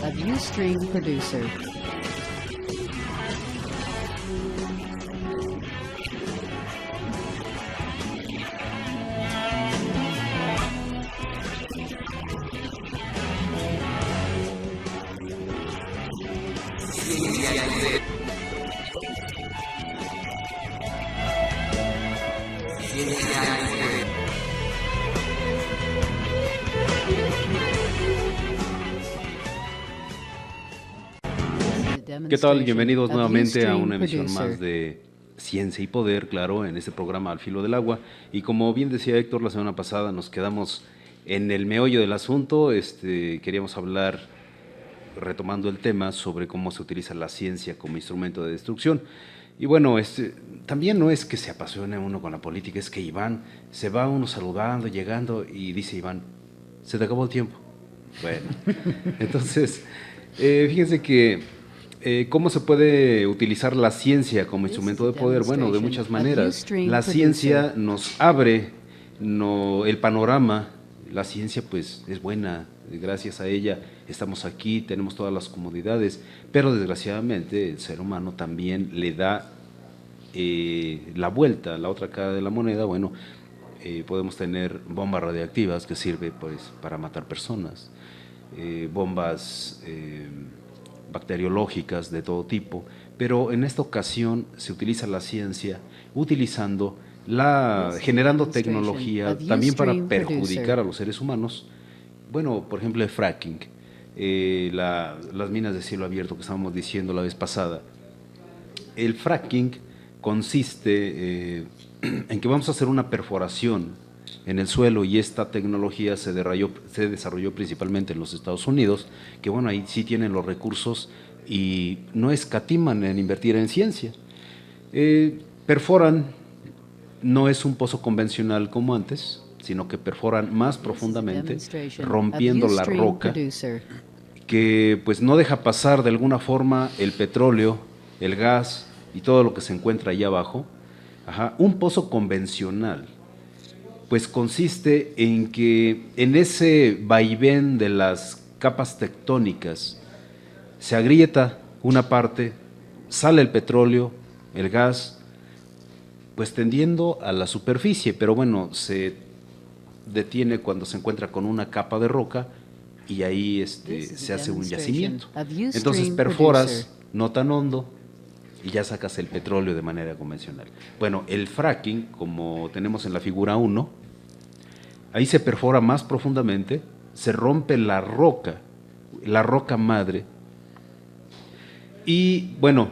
a Ustream producer. ¿Qué tal? Bienvenidos nuevamente a una emisión más de Ciencia y Poder, claro, en este programa Al Filo del Agua. Y como bien decía Héctor, la semana pasada nos quedamos en el meollo del asunto. Queríamos hablar, retomando el tema, sobre cómo se utiliza la ciencia como instrumento de destrucción. Y bueno, también no es que se apasione uno con la política, es que Iván, se va uno saludando, llegando, y dice Iván, se te acabó el tiempo. Bueno, entonces, fíjense que ¿cómo se puede utilizar la ciencia como instrumento de poder? Bueno, de muchas maneras. La ciencia nos abre el panorama. La ciencia pues es buena, gracias a ella estamos aquí, tenemos todas las comodidades, pero desgraciadamente el ser humano también le da la vuelta, la otra cara de la moneda. Bueno, podemos tener bombas radiactivas que sirven pues para matar personas, bombas bacteriológicas de todo tipo, pero en esta ocasión se utiliza la ciencia generando tecnología también para perjudicar a los seres humanos. Bueno, por ejemplo, el fracking, las minas de cielo abierto que estábamos diciendo la vez pasada. El fracking consiste en que vamos a hacer una perforación en el suelo, y esta tecnología se desarrolló principalmente en los Estados Unidos, que bueno, ahí sí tienen los recursos y no escatiman en invertir en ciencia. Perforan, no es un pozo convencional como antes, sino que perforan más profundamente, rompiendo la roca, que pues no deja pasar de alguna forma el petróleo, el gas y todo lo que se encuentra ahí abajo. Un pozo convencional pues consiste en que en ese vaivén de las capas tectónicas se agrieta una parte, sale el petróleo, el gas, pues tendiendo a la superficie, pero bueno, se detiene cuando se encuentra con una capa de roca y ahí se hace un yacimiento. Entonces perforas no tan hondo y ya sacas el petróleo de manera convencional. Bueno, el fracking, como tenemos en la figura 1, ahí se perfora más profundamente, se rompe la roca madre, y bueno,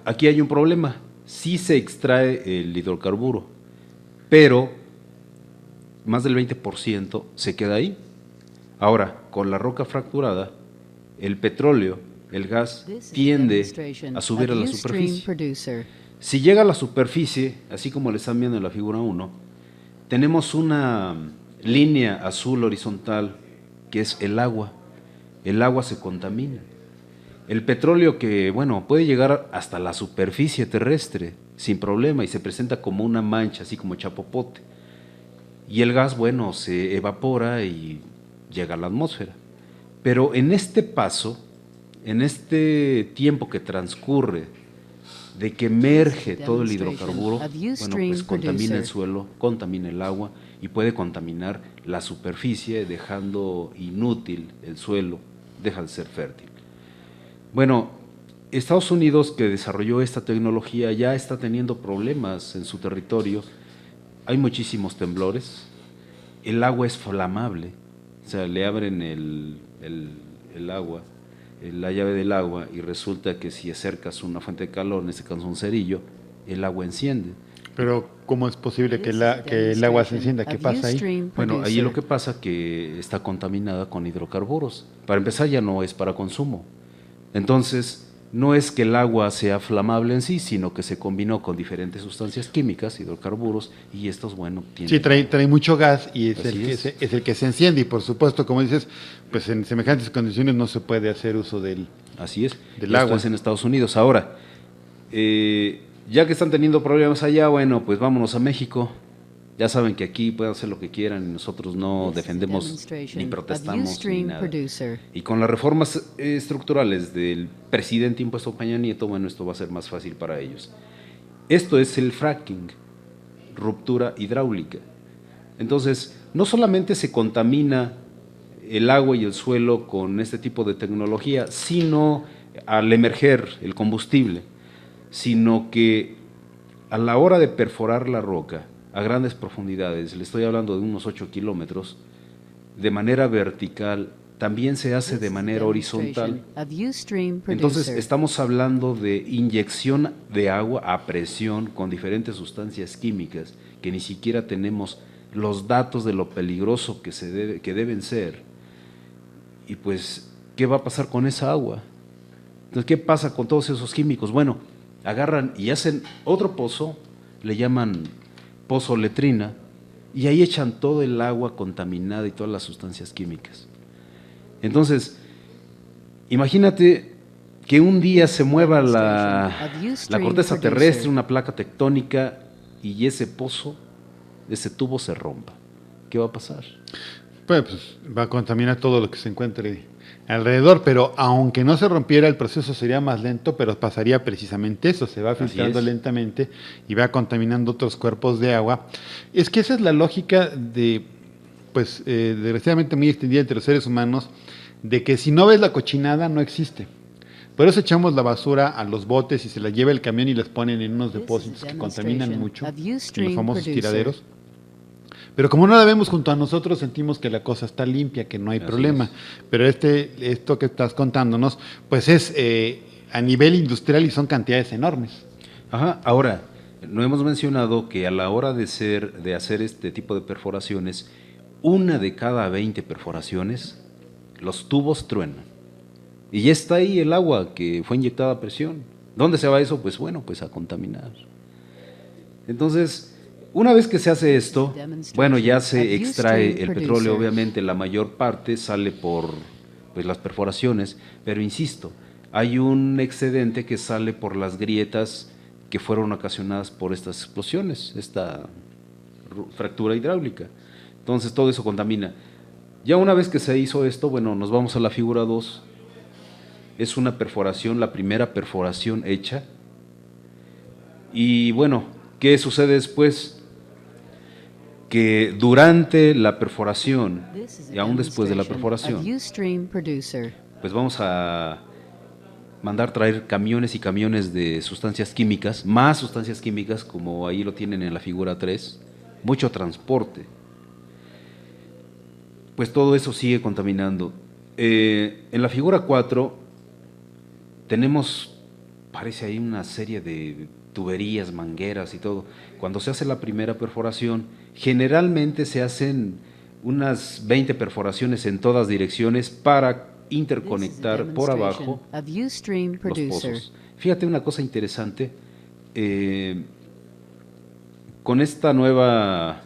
aquí hay un problema. Sí se extrae el hidrocarburo, pero más del 20% se queda ahí. Ahora, con la roca fracturada, el petróleo, el gas, tiende a subir a la superficie. Si llega a la superficie, así como le están viendo en la figura 1, tenemos una línea azul horizontal que es el agua. El agua se contamina. El petróleo, que bueno, puede llegar hasta la superficie terrestre sin problema y se presenta como una mancha, así como chapopote. Y el gas, bueno, se evapora y llega a la atmósfera. Pero en este paso, en este tiempo que transcurre de que emerge todo el hidrocarburo, bueno, pues contamina el suelo, contamina el agua y puede contaminar la superficie, dejando inútil el suelo, deja de ser fértil. Bueno, Estados Unidos, que desarrolló esta tecnología, ya está teniendo problemas en su territorio. Hay muchísimos temblores, el agua es flamable, o sea, le abren el agua, la llave del agua, y resulta que si acercas una fuente de calor, en este caso un cerillo, el agua enciende. Pero ¿cómo es posible que el agua se encienda? ¿Qué pasa ahí? Bueno, ahí lo que pasa que está contaminada con hidrocarburos. Para empezar, ya no es para consumo. Entonces, no es que el agua sea flamable en sí, sino que se combinó con diferentes sustancias químicas, hidrocarburos, y estos, bueno, tienen... Sí, trae mucho gas y es el que se enciende, y por supuesto, como dices, pues en semejantes condiciones no se puede hacer uso del agua. Es en Estados Unidos. Ahora, ya que están teniendo problemas allá, bueno, pues vámonos a México. Ya saben que aquí pueden hacer lo que quieran y nosotros no defendemos ni protestamos ni nada. Y con las reformas estructurales del presidente impuesto Peña Nieto, bueno, esto va a ser más fácil para ellos. Esto es el fracking, ruptura hidráulica. Entonces, no solamente se contamina el agua y el suelo con este tipo de tecnología, sino al emerger el combustible, sino que a la hora de perforar la roca a grandes profundidades, le estoy hablando de unos 8 kilómetros, de manera vertical, también se hace de manera horizontal. Entonces, estamos hablando de inyección de agua a presión con diferentes sustancias químicas que ni siquiera tenemos los datos de lo peligroso que deben ser. Y pues, ¿qué va a pasar con esa agua? Entonces, ¿qué pasa con todos esos químicos? Bueno, agarran y hacen otro pozo, le llaman pozo letrina, y ahí echan todo el agua contaminada y todas las sustancias químicas. Entonces, imagínate que un día se mueva la corteza terrestre, una placa tectónica, y ese pozo, ese tubo se rompa. ¿Qué va a pasar? Pues va a contaminar todo lo que se encuentre alrededor, pero aunque no se rompiera, el proceso sería más lento, pero pasaría precisamente eso, se va filtrando lentamente y va contaminando otros cuerpos de agua. Es que esa es la lógica de, pues, desgraciadamente muy extendida entre los seres humanos, de que si no ves la cochinada, no existe. Por eso echamos la basura a los botes y se la lleva el camión y las ponen en unos depósitos que contaminan mucho, en los famosos tiraderos. Pero como no la vemos junto a nosotros, sentimos que la cosa está limpia, que no hay problema. Pero esto que estás contándonos, pues es a nivel industrial y son cantidades enormes. Ajá. Ahora, no hemos mencionado que a la hora de hacer este tipo de perforaciones, 1 de cada 20 perforaciones, los tubos truenan. Y ya está ahí el agua que fue inyectada a presión. ¿Dónde se va eso? Pues bueno, pues a contaminar. Entonces, una vez que se hace esto, bueno, ya se extrae el petróleo, obviamente la mayor parte sale por pues, las perforaciones, pero insisto, hay un excedente que sale por las grietas que fueron ocasionadas por estas explosiones, esta fractura hidráulica. Entonces todo eso contamina. Ya una vez que se hizo esto, bueno, nos vamos a la figura 2. Es una perforación, la primera perforación hecha. Y bueno, ¿qué sucede después? Que durante la perforación y aún después de la perforación, pues vamos a mandar traer camiones y camiones de sustancias químicas, más sustancias químicas, como ahí lo tienen en la figura 3, mucho transporte. Pues todo eso sigue contaminando. En la figura 4 tenemos, parece ahí una serie de tuberías, mangueras y todo. Cuando se hace la primera perforación, generalmente se hacen unas 20 perforaciones en todas direcciones para interconectar por abajo los pozos. Fíjate una cosa interesante, con esta nueva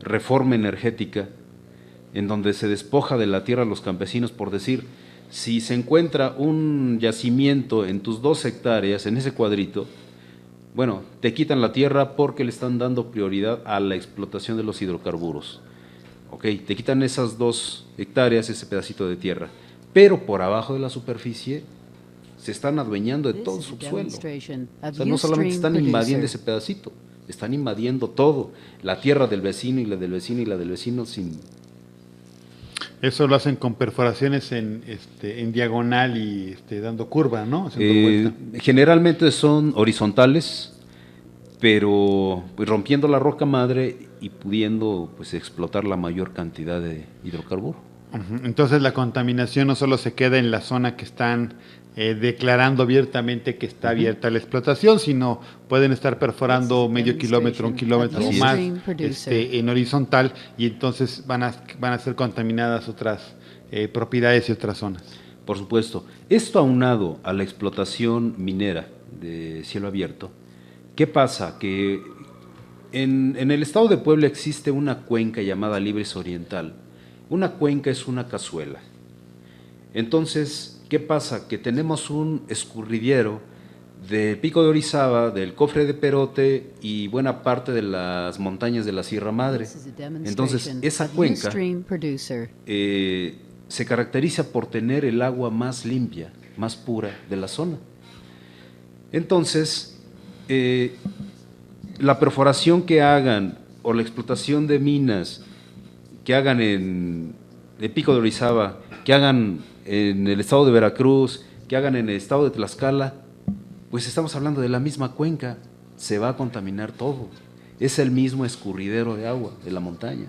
reforma energética, en donde se despoja de la tierra a los campesinos, por decir, si se encuentra un yacimiento en tus 2 hectáreas, en ese cuadrito, bueno, te quitan la tierra porque le están dando prioridad a la explotación de los hidrocarburos. Ok, te quitan esas 2 hectáreas, ese pedacito de tierra, pero por abajo de la superficie se están adueñando de todo el subsuelo. O sea, no solamente están invadiendo ese pedacito, están invadiendo todo, la tierra del vecino y la del vecino y la del vecino sin... Eso lo hacen con perforaciones en diagonal y dando curva, ¿no? Generalmente son horizontales, pero pues, rompiendo la roca madre y pudiendo pues, explotar la mayor cantidad de hidrocarburo. Entonces la contaminación no solo se queda en la zona que están declarando abiertamente que está abierta la explotación, sino pueden estar perforando medio kilómetro, 1 kilómetro o más en horizontal, y entonces van a ser contaminadas otras propiedades y otras zonas. Por supuesto. Esto aunado a la explotación minera de cielo abierto, ¿qué pasa? Que en el estado de Puebla existe una cuenca llamada Libres Oriental. Una cuenca es una cazuela. Entonces, ¿qué pasa? Que tenemos un escurridero del Pico de Orizaba, del Cofre de Perote y buena parte de las montañas de la Sierra Madre. Entonces, esa cuenca se caracteriza por tener el agua más limpia, más pura de la zona. Entonces, la perforación que hagan o la explotación de minas que hagan en el Pico de Orizaba, que hagan en el estado de Veracruz, que hagan en el estado de Tlaxcala, pues estamos hablando de la misma cuenca, se va a contaminar todo. Es el mismo escurridero de agua de la montaña.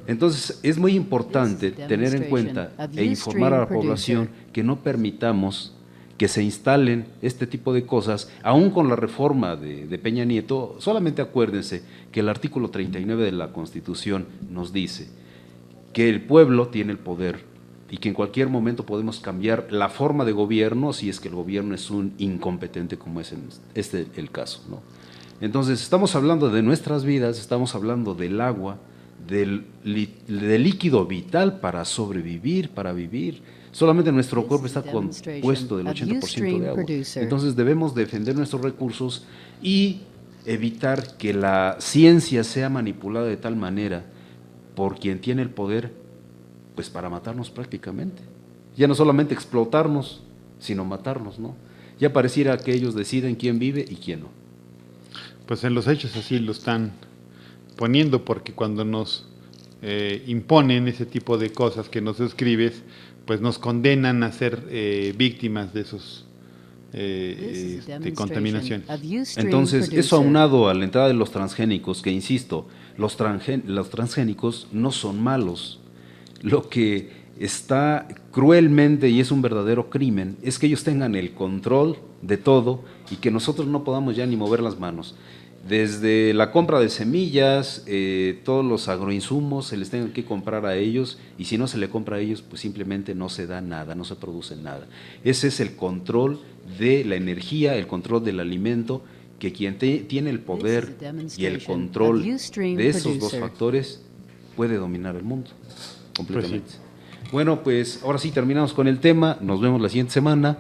Entonces, es muy importante tener en cuenta e informar a la población que no permitamos que se instalen este tipo de cosas, aún con la reforma de Peña Nieto. Solamente acuérdense que el artículo 39 de la Constitución nos dice que el pueblo tiene el poder y que en cualquier momento podemos cambiar la forma de gobierno si es que el gobierno es un incompetente, como es en el caso, ¿no? Entonces, estamos hablando de nuestras vidas, estamos hablando del agua, del líquido vital para sobrevivir, para vivir. Solamente nuestro cuerpo está compuesto del 80% de agua. Entonces debemos defender nuestros recursos y evitar que la ciencia sea manipulada de tal manera por quien tiene el poder, pues para matarnos prácticamente. Ya no solamente explotarnos, sino matarnos, ¿no? Ya pareciera que ellos deciden quién vive y quién no. Pues en los hechos así lo están poniendo, porque cuando nos imponen ese tipo de cosas que nos describes, pues nos condenan a ser víctimas de esos de contaminaciones. Entonces, eso aunado a la entrada de los transgénicos, que insisto, los transgénicos no son malos. Lo que está cruelmente, y es un verdadero crimen, es que ellos tengan el control de todo y que nosotros no podamos ya ni mover las manos. Desde la compra de semillas, todos los agroinsumos se les tengan que comprar a ellos, y si no se le compra a ellos, pues simplemente no se da nada, no se produce nada. Ese es el control de la energía, el control del alimento, que quien tiene el poder y el control de esos dos factores puede dominar el mundo completamente. Pues sí. Bueno, pues ahora sí terminamos con el tema, nos vemos la siguiente semana.